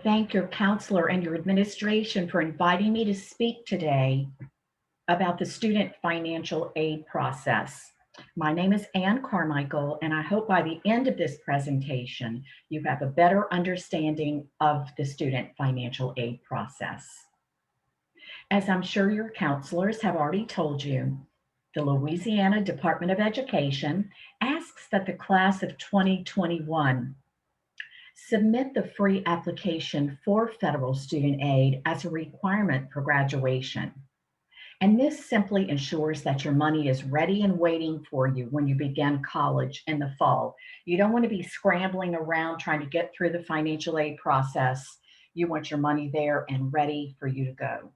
Thank your counselor and your administration for inviting me to speak today about the student financial aid process. My name is Ann Carmichael, and I hope by the end of this presentation, you have a better understanding of the student financial aid process. As I'm sure your counselors have already told you, the Louisiana Department of Education asks that the class of 2021 submit the free application for federal student aid as a requirement for graduation. And this simply ensures that your money is ready and waiting for you when you begin college in the fall. You don't want to be scrambling around trying to get through the financial aid process. You want your money there and ready for you to go.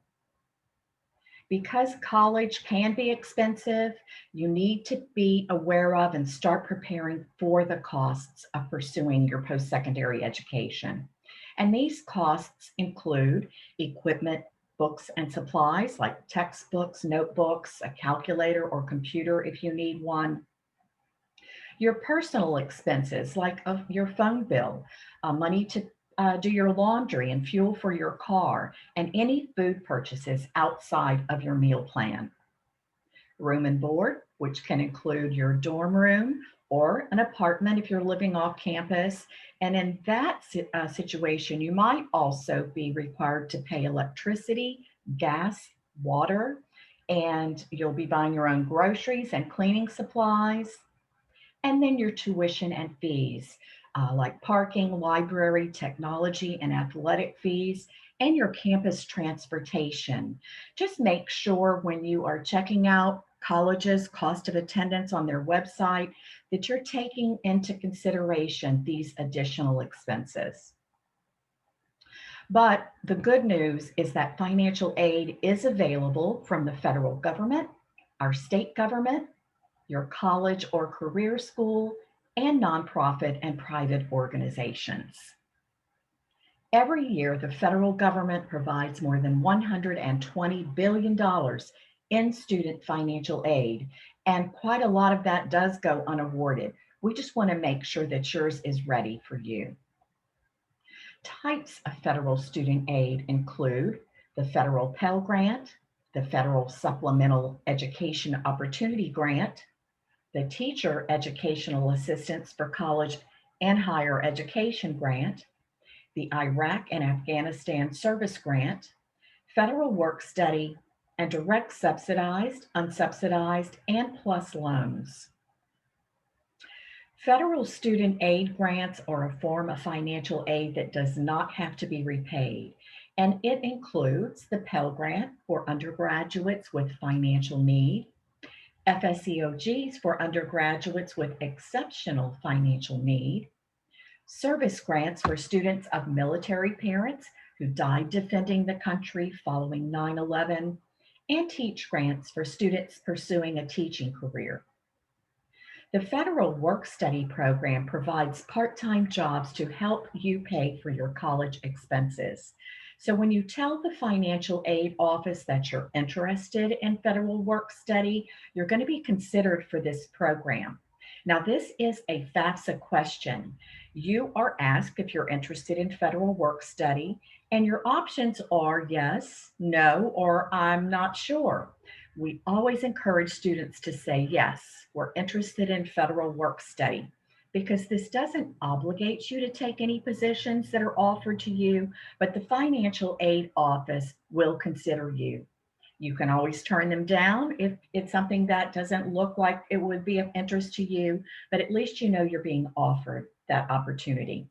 Because college can be expensive, you need to be aware of and start preparing for the costs of pursuing your post secondary education. And these costs include equipment, books, and supplies like textbooks, notebooks, a calculator or computer if you need one. Your personal expenses like your phone bill, money to do your laundry and fuel for your car, and any food purchases outside of your meal plan. Room and board, which can include your dorm room or an apartment if you're living off campus. And in that situation, you might also be required to pay electricity, gas, water, and you'll be buying your own groceries and cleaning supplies. And then your tuition and fees, like parking, library, technology, and athletic fees, and your campus transportation. Just make sure when you are checking out colleges' cost of attendance on their website that you're taking into consideration these additional expenses. But the good news is that financial aid is available from the federal government, our state government, your college or career school, and nonprofit and private organizations. Every year, the federal government provides more than $120 billion in student financial aid, and quite a lot of that does go unawarded. We just want to make sure that yours is ready for you. Types of federal student aid include the federal Pell Grant, the federal Supplemental Education Opportunity Grant, the Teacher Educational Assistance for College and Higher Education Grant, the Iraq and Afghanistan Service Grant, Federal Work Study, and direct subsidized, unsubsidized, and plus loans. Federal student aid grants are a form of financial aid that does not have to be repaid, and it includes the Pell Grant for undergraduates with financial need, FSEOGs for undergraduates with exceptional financial need, service grants for students of military parents who died defending the country following 9/11, and teach grants for students pursuing a teaching career. The Federal Work Study Program provides part time jobs to help you pay for your college expenses. So, when you tell the financial aid office that you're interested in federal work study, you're going to be considered for this program. Now, this is a FAFSA question. You are asked if you're interested in federal work study, and your options are yes, no, or I'm not sure. We always encourage students to say, yes, we're interested in federal work study, because this doesn't obligate you to take any positions that are offered to you, but the financial aid office will consider you. You can always turn them down if it's something that doesn't look like it would be of interest to you, but at least you know you're being offered that opportunity.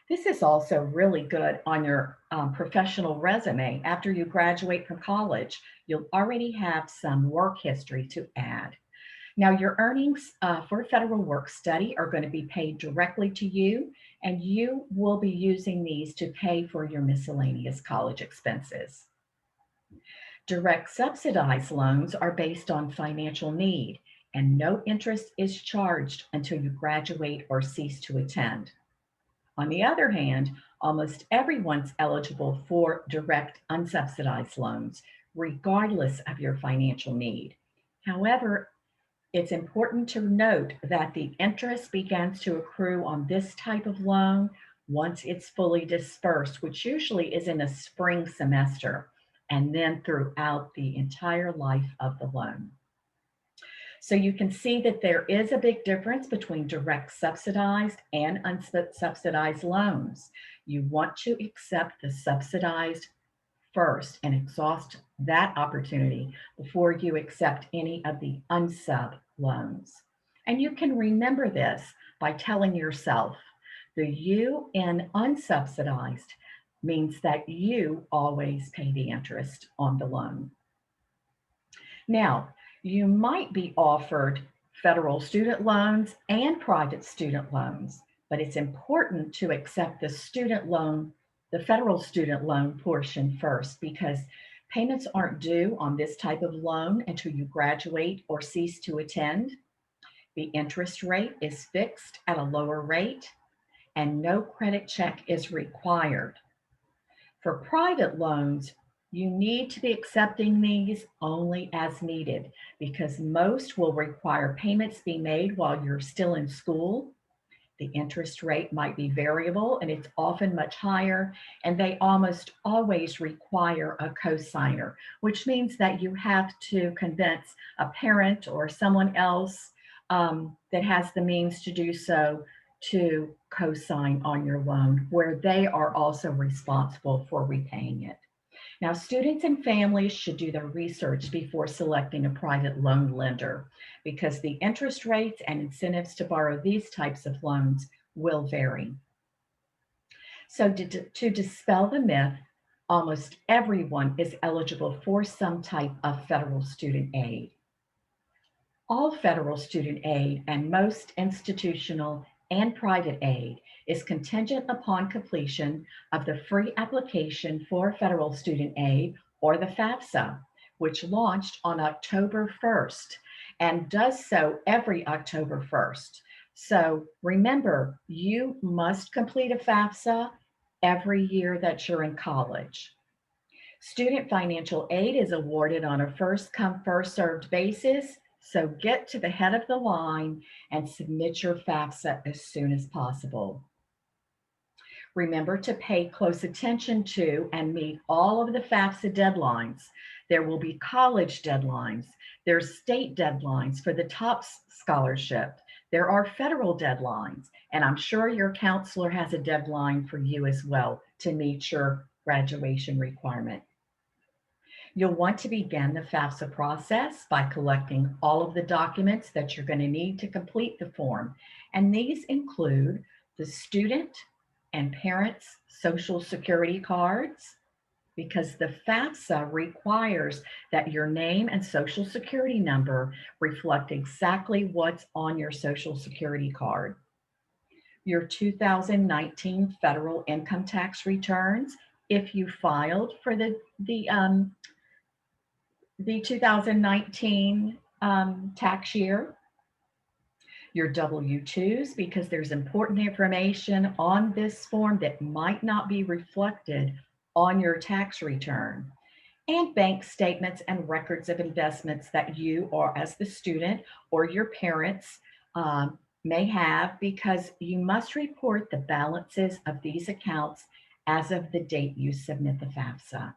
This is also really good on your professional resume. After you graduate from college, you'll already have some work history to add. Now, your earnings for federal work study are going to be paid directly to you, and you will be using these to pay for your miscellaneous college expenses. Direct subsidized loans are based on financial need, and no interest is charged until you graduate or cease to attend. On the other hand, almost everyone's eligible for direct unsubsidized loans, regardless of your financial need. However, it's important to note that the interest begins to accrue on this type of loan once it's fully dispersed, which usually is in a spring semester, and then throughout the entire life of the loan. So you can see that there is a big difference between direct subsidized and unsubsidized loans. You want to accept the subsidized first and exhaust that opportunity before you accept any of the unsub loans. And you can remember this by telling yourself the U in unsubsidized means that you always pay the interest on the loan. Now, you might be offered federal student loans and private student loans, but it's important to accept the federal student loan portion first, because payments aren't due on this type of loan until you graduate or cease to attend. The interest rate is fixed at a lower rate, and no credit check is required. For private loans, you need to be accepting these only as needed, because most will require payments be made while you're still in school. The interest rate might be variable and it's often much higher, and they almost always require a cosigner, which means that you have to convince a parent or someone else that has the means to do so to co-sign on your loan, where they are also responsible for repaying it. Now, students and families should do their research before selecting a private loan lender, because the interest rates and incentives to borrow these types of loans will vary. So to dispel the myth, almost everyone is eligible for some type of federal student aid. All federal student aid and most institutional and private aid is contingent upon completion of the free application for federal student aid, or the FAFSA, which launched on October 1st and does so every October 1st. So remember, you must complete a FAFSA every year that you're in college. Student financial aid is awarded on a first come, first served basis, so get to the head of the line and submit your FAFSA as soon as possible. Remember to pay close attention to and meet all of the FAFSA deadlines. There will be college deadlines. There's state deadlines for the TOPS scholarship. There are federal deadlines, and I'm sure your counselor has a deadline for you as well to meet your graduation requirement. You'll want to begin the FAFSA process by collecting all of the documents that you're going to need to complete the form. And these include the student and parents' social security cards, because the FAFSA requires that your name and social security number reflect exactly what's on your social security card. Your 2019 federal income tax returns, if you filed for the 2019 tax year, your W-2s, because there's important information on this form that might not be reflected on your tax return, and bank statements and records of investments that you, or as the student or your parents, may have, because you must report the balances of these accounts as of the date you submit the FAFSA.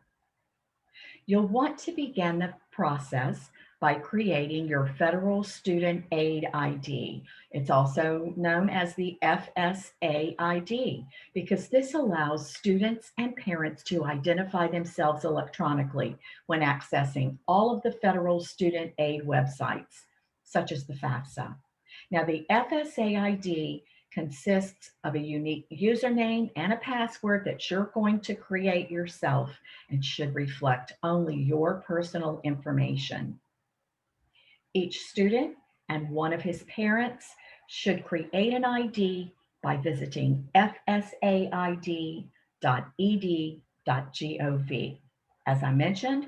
You'll want to begin the process by creating your Federal Student Aid ID. It's also known as the FSA ID, because this allows students and parents to identify themselves electronically when accessing all of the federal student aid websites, such as the FAFSA. Now, the FSA ID consists of a unique username and a password that you're going to create yourself, and should reflect only your personal information. Each student and one of his parents should create an ID by visiting fsaid.ed.gov. As I mentioned,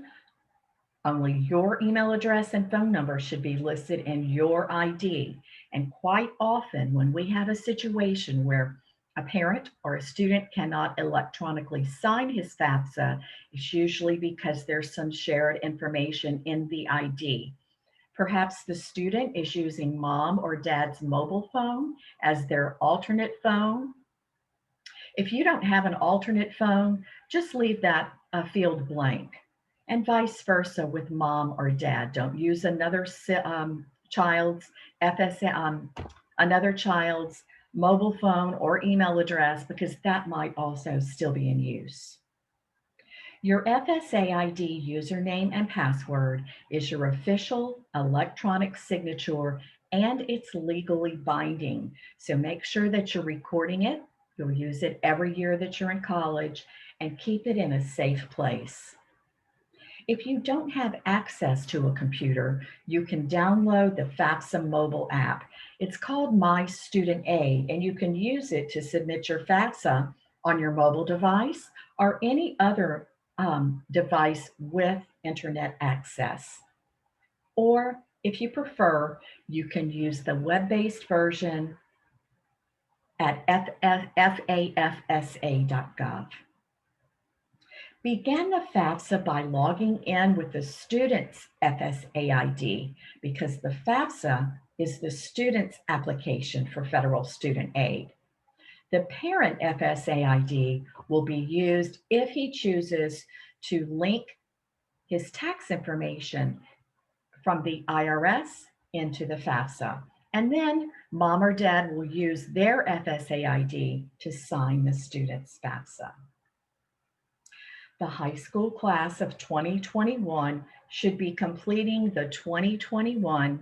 only your email address and phone number should be listed in your ID. And quite often, when we have a situation where a parent or a student cannot electronically sign his FAFSA, it's usually because there's some shared information in the ID. Perhaps the student is using mom or dad's mobile phone as their alternate phone. If you don't have an alternate phone, just leave that field blank. And vice versa with mom or dad. Don't use child's FSA, another child's mobile phone or email address because that might also still be in use. Your FSA ID username and password is your official electronic signature and it's legally binding. So make sure that you're recording it. You'll use it every year that you're in college and keep it in a safe place. If you don't have access to a computer, you can download the FAFSA mobile app. It's called My Student Aid, and you can use it to submit your FAFSA on your mobile device or any other device with internet access. Or if you prefer, you can use the web-based version at fafsa.gov. Begin the FAFSA by logging in with the student's FSA ID because the FAFSA is the student's application for federal student aid. The parent FSA ID will be used if he chooses to link his tax information from the IRS into the FAFSA. And then mom or dad will use their FSA ID to sign the student's FAFSA. The high school class of 2021 should be completing the 2021-2022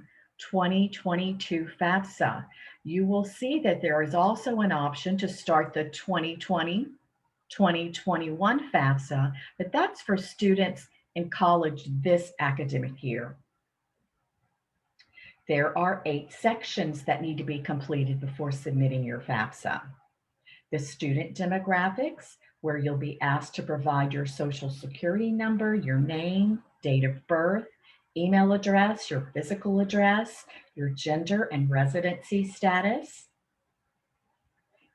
FAFSA. You will see that there is also an option to start the 2020-2021 FAFSA, but that's for students in college this academic year. There are 8 sections that need to be completed before submitting your FAFSA. The student demographics, where you'll be asked to provide your social security number, your name, date of birth, email address, your physical address, your gender and residency status.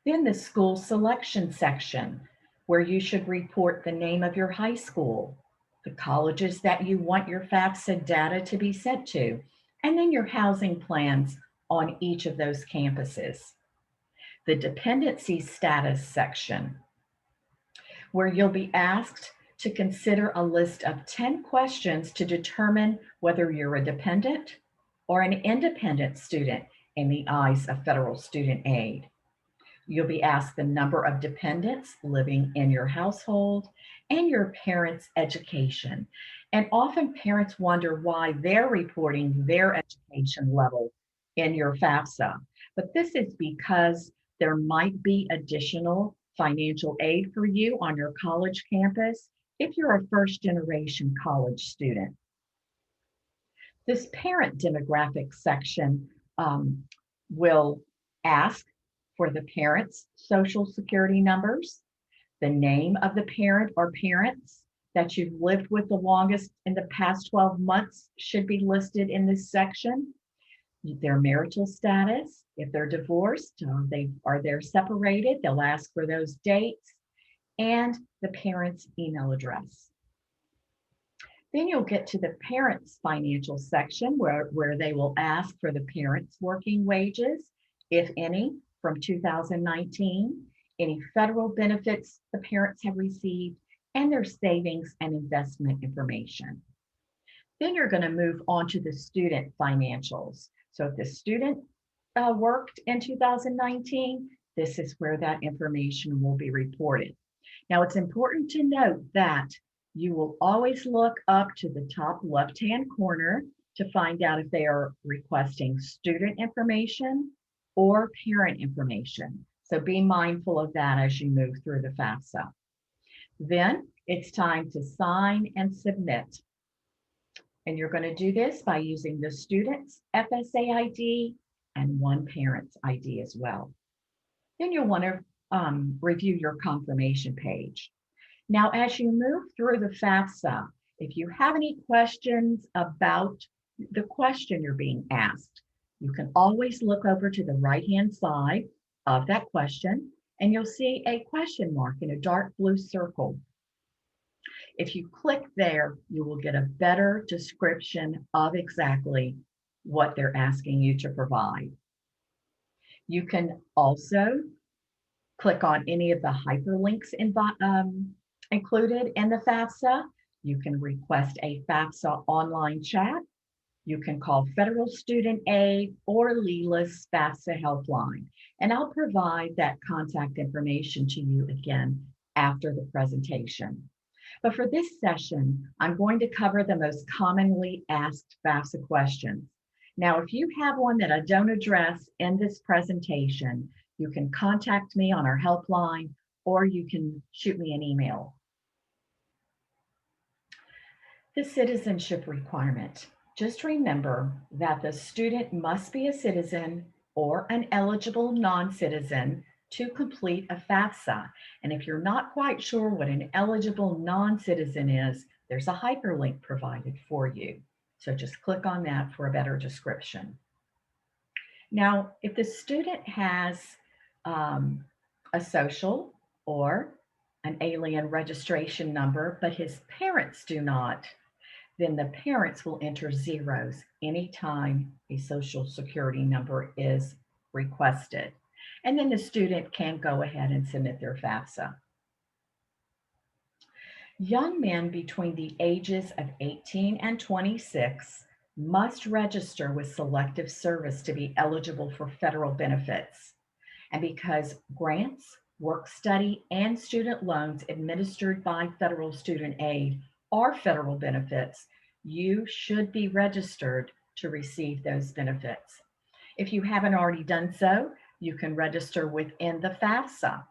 Then the school selection section, where you should report the name of your high school, the colleges that you want your FAFSA data to be sent to, and then your housing plans on each of those campuses. The dependency status section, where you'll be asked to consider a list of 10 questions to determine whether you're a dependent or an independent student in the eyes of federal student aid. You'll be asked the number of dependents living in your household and your parents' education. And often parents wonder why they're reporting their education level in your FAFSA. But this is because there might be additional financial aid for you on your college campus if you're a first-generation college student. This parent demographic section will ask for the parents' social security numbers, the name of the parent or parents that you've lived with the longest in the past 12 months should be listed in this section. Their marital status, if they're divorced, are they separated, they'll ask for those dates, and the parent's email address. Then you'll get to the parent's financial section where they will ask for the parent's working wages, if any, from 2019, any federal benefits the parents have received, and their savings and investment information. Then you're going to move on to the student financials. So if the student worked in 2019, this is where that information will be reported. Now, it's important to note that you will always look up to the top left-hand corner to find out if they are requesting student information or parent information. So be mindful of that as you move through the FAFSA. Then it's time to sign and submit. And you're going to do this by using the student's FSA ID and one parent's ID as well. Then you'll want to review your confirmation page. Now, as you move through the FAFSA, if you have any questions about the question you're being asked, you can always look over to the right-hand side of that question, and you'll see a question mark in a dark blue circle. If you click there, you will get a better description of exactly what they're asking you to provide. You can also click on any of the hyperlinks included in the FAFSA. You can request a FAFSA online chat. You can call Federal Student Aid or Leela's FAFSA helpline, and I'll provide that contact information to you again after the presentation. But for this session, I'm going to cover the most commonly asked FAFSA questions. Now, if you have one that I don't address in this presentation, you can contact me on our helpline, or you can shoot me an email. The citizenship requirement. Just remember that the student must be a citizen or an eligible non-citizen to complete a FAFSA. And if you're not quite sure what an eligible non-citizen is, there's a hyperlink provided for you. So just click on that for a better description. Now, if the student has a social or an alien registration number, but his parents do not, then the parents will enter zeros anytime a social security number is requested. And then the student can go ahead and submit their FAFSA. Young men between the ages of 18 and 26 must register with Selective Service to be eligible for federal benefits. And because grants, work study, and student loans administered by Federal Student Aid are federal benefits, you should be registered to receive those benefits. If you haven't already done so, you can register within the FAFSA.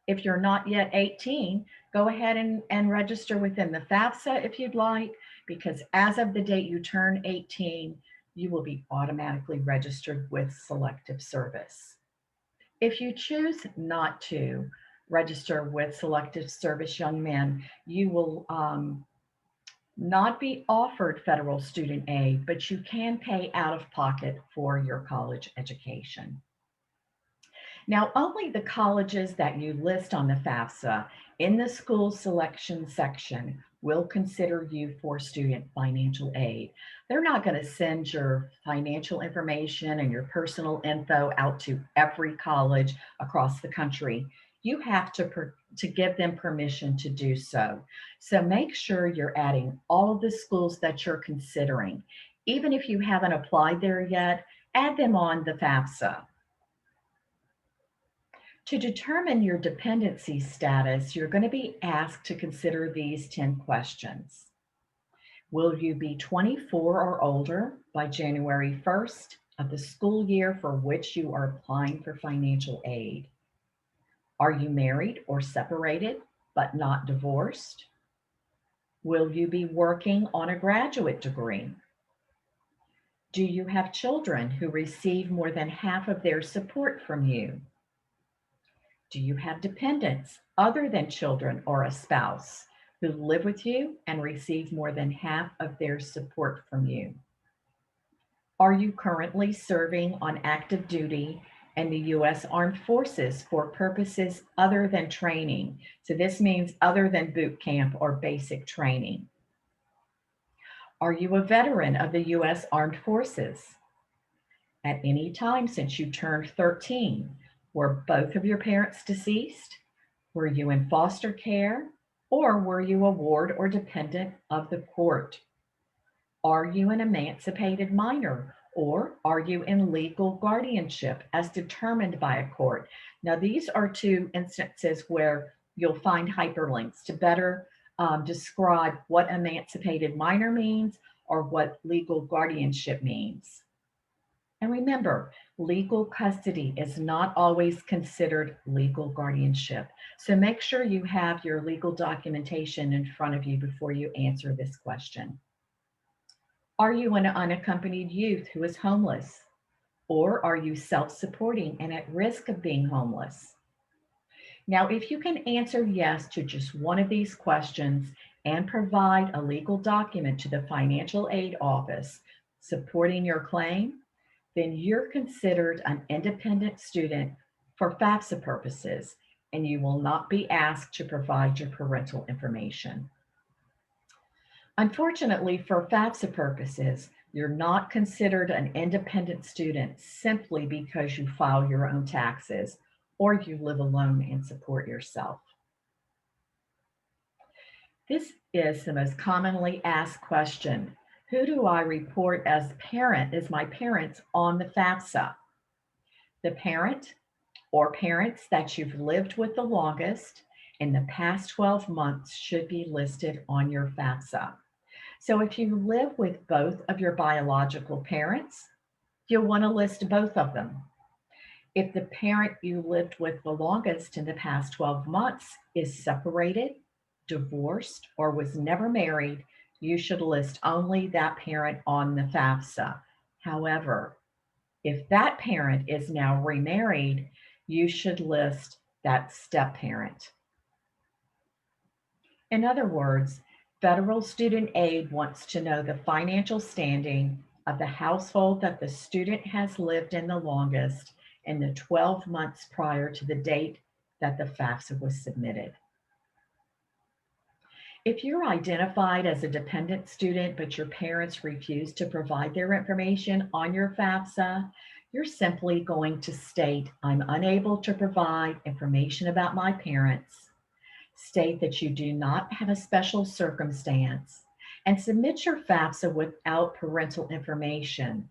If you're not yet 18, go ahead and register within the FAFSA if you'd like, because as of the date you turn 18, you will be automatically registered with Selective Service. If you choose not to register with Selective Service young men, you will not be offered federal student aid, but you can pay out of pocket for your college education. Now, only the colleges that you list on the FAFSA in the school selection section will consider you for student financial aid. They're not going to send your financial information and your personal info out to every college across the country. You have to give them permission to do so. So make sure you're adding all of the schools that you're considering. Even if you haven't applied there yet, add them on the FAFSA. To determine your dependency status, you're going to be asked to consider these 10 questions. Will you be 24 or older by January 1st of the school year for which you are applying for financial aid? Are you married or separated but not divorced? Will you be working on a graduate degree? Do you have children who receive more than half of their support from you? Do you have dependents other than children or a spouse who live with you and receive more than half of their support from you? Are you currently serving on active duty in the U.S. Armed Forces for purposes other than training? So this means other than boot camp or basic training. Are you a veteran of the U.S. Armed Forces? At any time since you turned 13, were both of your parents deceased? Were you in foster care? Or were you a ward or dependent of the court? Are you an emancipated minor? Or are you in legal guardianship as determined by a court? Now, these are two instances where you'll find hyperlinks to better describe what emancipated minor means or what legal guardianship means. And remember, legal custody is not always considered legal guardianship. So make sure you have your legal documentation in front of you before you answer this question. Are you an unaccompanied youth who is homeless? Or are you self-supporting and at risk of being homeless? Now, if you can answer yes to just one of these questions and provide a legal document to the financial aid office supporting your claim, then you're considered an independent student for FAFSA purposes, and you will not be asked to provide your parental information. Unfortunately, for FAFSA purposes, you're not considered an independent student simply because you file your own taxes or you live alone and support yourself. This is the most commonly asked question. Who do I report as my parents on the FAFSA? The parent or parents that you've lived with the longest in the past 12 months should be listed on your FAFSA. So if you live with both of your biological parents, you'll want to list both of them. If the parent you lived with the longest in the past 12 months is separated, divorced, or was never married, you should list only that parent on the FAFSA. However, if that parent is now remarried, you should list that step parent. In other words, federal student aid wants to know the financial standing of the household that the student has lived in the longest in the 12 months prior to the date that the FAFSA was submitted. If you're identified as a dependent student, but your parents refuse to provide their information on your FAFSA, you're simply going to state, I'm unable to provide information about my parents. State that you do not have a special circumstance, and submit your FAFSA without parental information.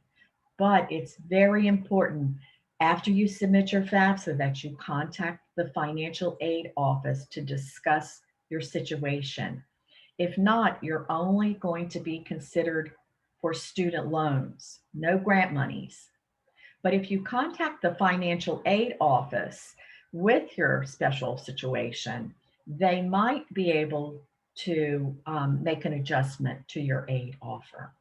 But it's very important after you submit your FAFSA that you contact the financial aid office to discuss your situation. If not, you're only going to be considered for student loans, no grant monies. But if you contact the financial aid office with your special situation, they might be able to make an adjustment to your aid offer.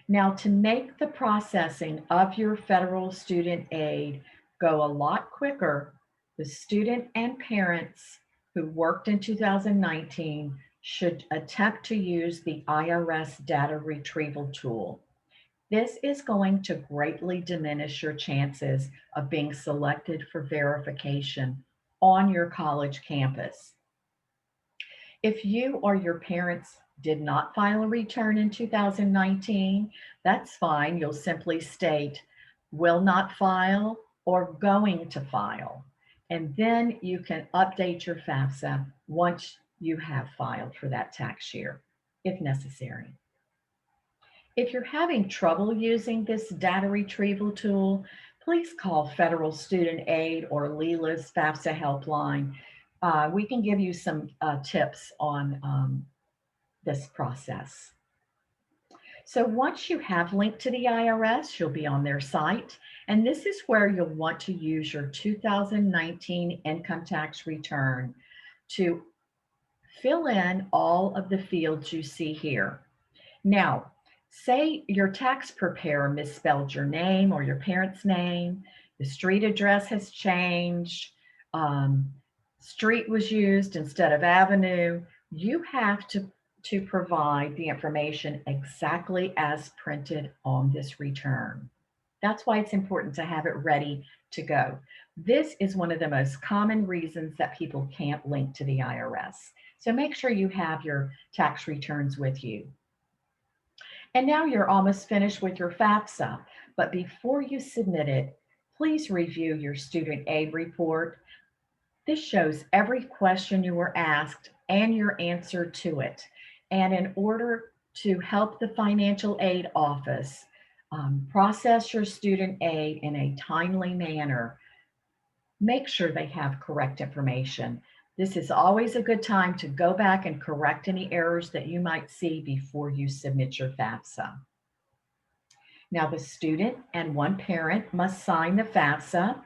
Now, to make the processing of your federal student aid go a lot quicker, the student and parents who worked in 2019 should attempt to use the IRS data retrieval tool. This is going to greatly diminish your chances of being selected for verification on your college campus. If you or your parents did not file a return in 2019, that's fine. You'll simply state will not file or going to file. And then you can update your FAFSA once you have filed for that tax year, if necessary. If you're having trouble using this data retrieval tool, please call Federal Student Aid or Leela's FAFSA helpline. We can give you some tips on this process. So once you have linked to the IRS, you'll be on their site, and this is where you'll want to use your 2019 income tax return to fill in all of the fields you see here. Now, say your tax preparer misspelled your name or your parents' name, the street address has changed, street was used instead of avenue. You have to provide the information exactly as printed on this return. That's why it's important to have it ready to go. This is one of the most common reasons that people can't link to the IRS. So make sure you have your tax returns with you. And now you're almost finished with your FAFSA, but before you submit it, please review your student aid report. This shows every question you were asked and your answer to it. And in order to help the financial aid office process your student aid in a timely manner, make sure they have correct information. This is always a good time to go back and correct any errors that you might see before you submit your FAFSA. Now, the student and one parent must sign the FAFSA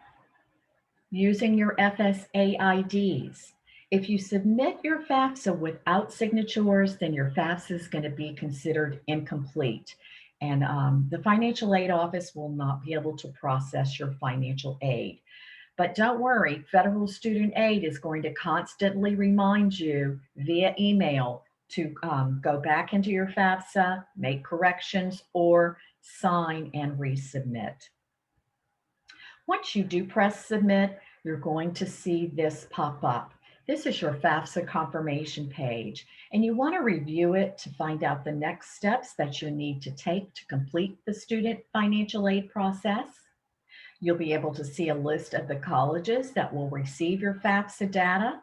using your FSA IDs. If you submit your FAFSA without signatures, then your FAFSA is going to be considered incomplete. And the financial aid office will not be able to process your financial aid. But don't worry, Federal Student Aid is going to constantly remind you via email to go back into your FAFSA, make corrections, or sign and resubmit. Once you do press submit, you're going to see this pop up. This is your FAFSA confirmation page, and you want to review it to find out the next steps that you need to take to complete the student financial aid process. You'll be able to see a list of the colleges that will receive your FAFSA data.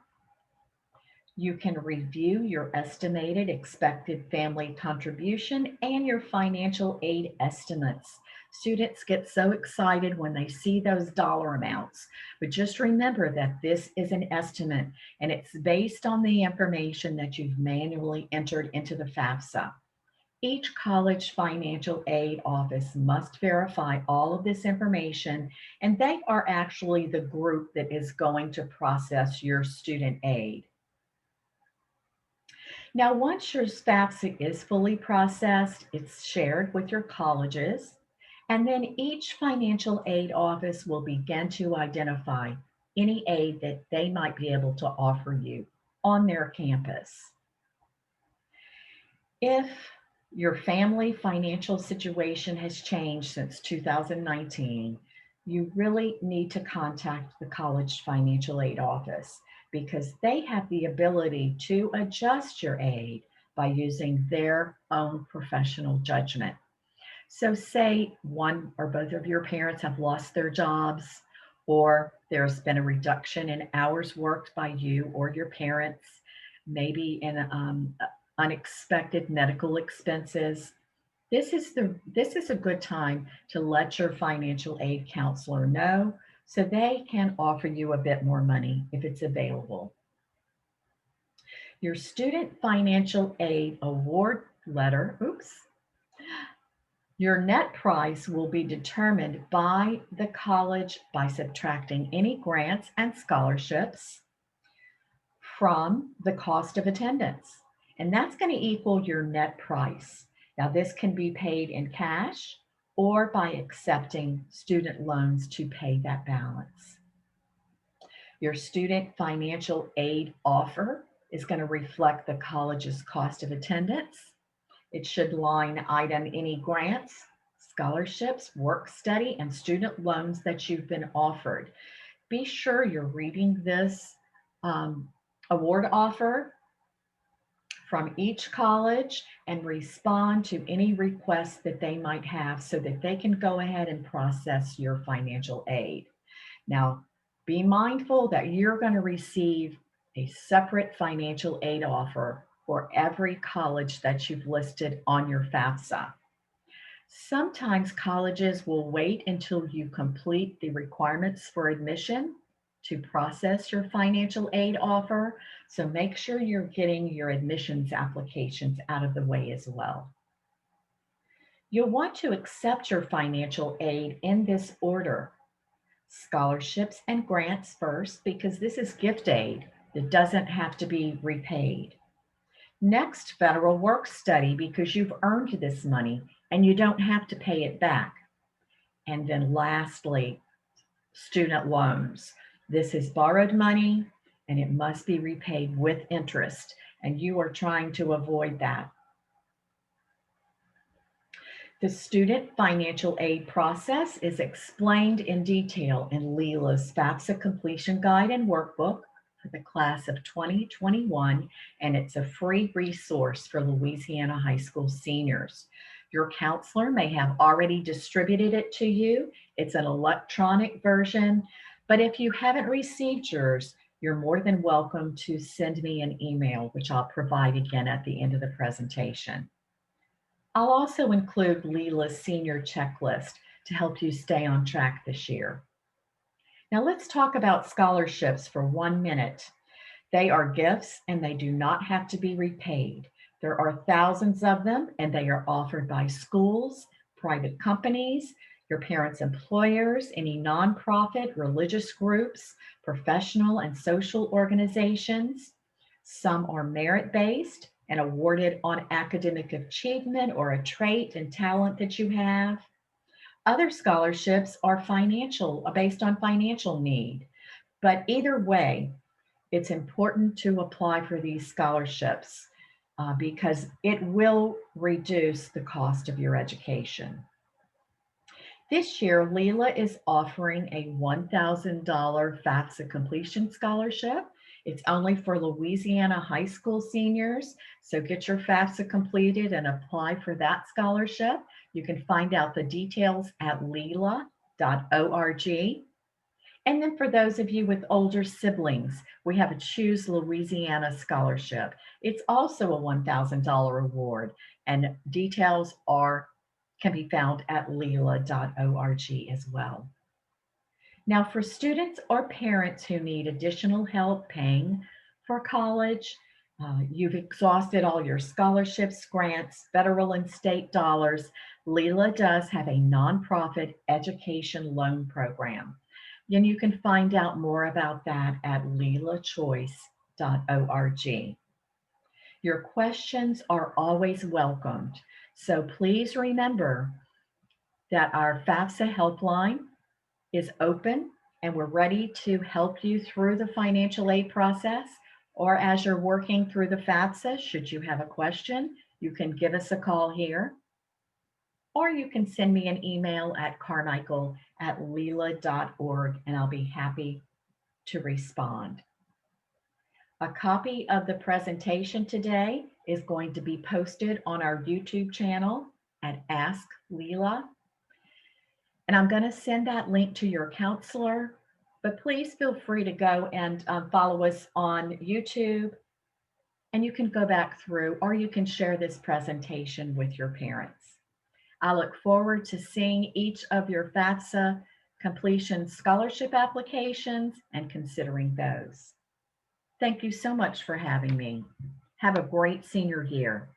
You can review your estimated expected family contribution and your financial aid estimates. Students get so excited when they see those dollar amounts, but just remember that this is an estimate and it's based on the information that you've manually entered into the FAFSA. Each college financial aid office must verify all of this information, and they are actually the group that is going to process your student aid. Now, once your FAFSA is fully processed, it's shared with your colleges, and then each financial aid office will begin to identify any aid that they might be able to offer you on their campus. If your family financial situation has changed since 2019, you really need to contact the college financial aid office because they have the ability to adjust your aid by using their own professional judgment. So, say one or both of your parents have lost their jobs, or there's been a reduction in hours worked by you or your parents, maybe in unexpected medical expenses. This is a good time to let your financial aid counselor know so they can offer you a bit more money if it's available. Your student financial aid award letter, your net price will be determined by the college by subtracting any grants and scholarships from the cost of attendance. And that's going to equal your net price. Now, this can be paid in cash or by accepting student loans to pay that balance. Your student financial aid offer is going to reflect the college's cost of attendance. It should line item any grants, scholarships, work study, and student loans that you've been offered. Be sure you're reading this award offer from each college and respond to any requests that they might have so that they can go ahead and process your financial aid. Now, be mindful that you're going to receive a separate financial aid offer for every college that you've listed on your FAFSA. Sometimes colleges will wait until you complete the requirements for admission to process your financial aid offer. So make sure you're getting your admissions applications out of the way as well. You'll want to accept your financial aid in this order: scholarships and grants first, because this is gift aid that doesn't have to be repaid. Next, federal work study, because you've earned this money and you don't have to pay it back. And then lastly, student loans. This is borrowed money and it must be repaid with interest, and you are trying to avoid that. The student financial aid process is explained in detail in Leela's FAFSA completion guide and workbook for the class of 2021, and it's a free resource for Louisiana high school seniors. Your counselor may have already distributed it to you. It's an electronic version, but if you haven't received yours, you're more than welcome to send me an email, which I'll provide again at the end of the presentation. I'll also include Leela's senior checklist to help you stay on track this year. Now let's talk about scholarships for 1 minute. They are gifts and they do not have to be repaid. There are thousands of them and they are offered by schools, private companies, your parents' employers, any nonprofit, religious groups, professional and social organizations. Some are merit-based and awarded on academic achievement or a trait and talent that you have. Other scholarships are based on financial need. But either way, it's important to apply for these scholarships because it will reduce the cost of your education. This year, Leela is offering a $1,000 FAFSA completion scholarship. It's only for Louisiana high school seniors, so get your FAFSA completed and apply for that scholarship. You can find out the details at Leela.com. And then for those of you with older siblings, we have a Choose Louisiana Scholarship. It's also a $1,000 award, and details can be found at lila.org as well. Now, for students or parents who need additional help paying for college, you've exhausted all your scholarships, grants, federal and state dollars, Lila does have a nonprofit education loan program. And you can find out more about that at lilachoice.org. Your questions are always welcomed. So please remember that our FAFSA helpline is open and we're ready to help you through the financial aid process. Or as you're working through the FAFSA, should you have a question, you can give us a call here. Or you can send me an email at carmichael@lila.org and I'll be happy to respond. A copy of the presentation today is going to be posted on our YouTube channel at Ask Lila. And I'm going to send that link to your counselor, but please feel free to go and follow us on YouTube. And you can go back through, or you can share this presentation with your parents. I look forward to seeing each of your FAFSA completion scholarship applications and considering those. Thank you so much for having me. Have a great senior year.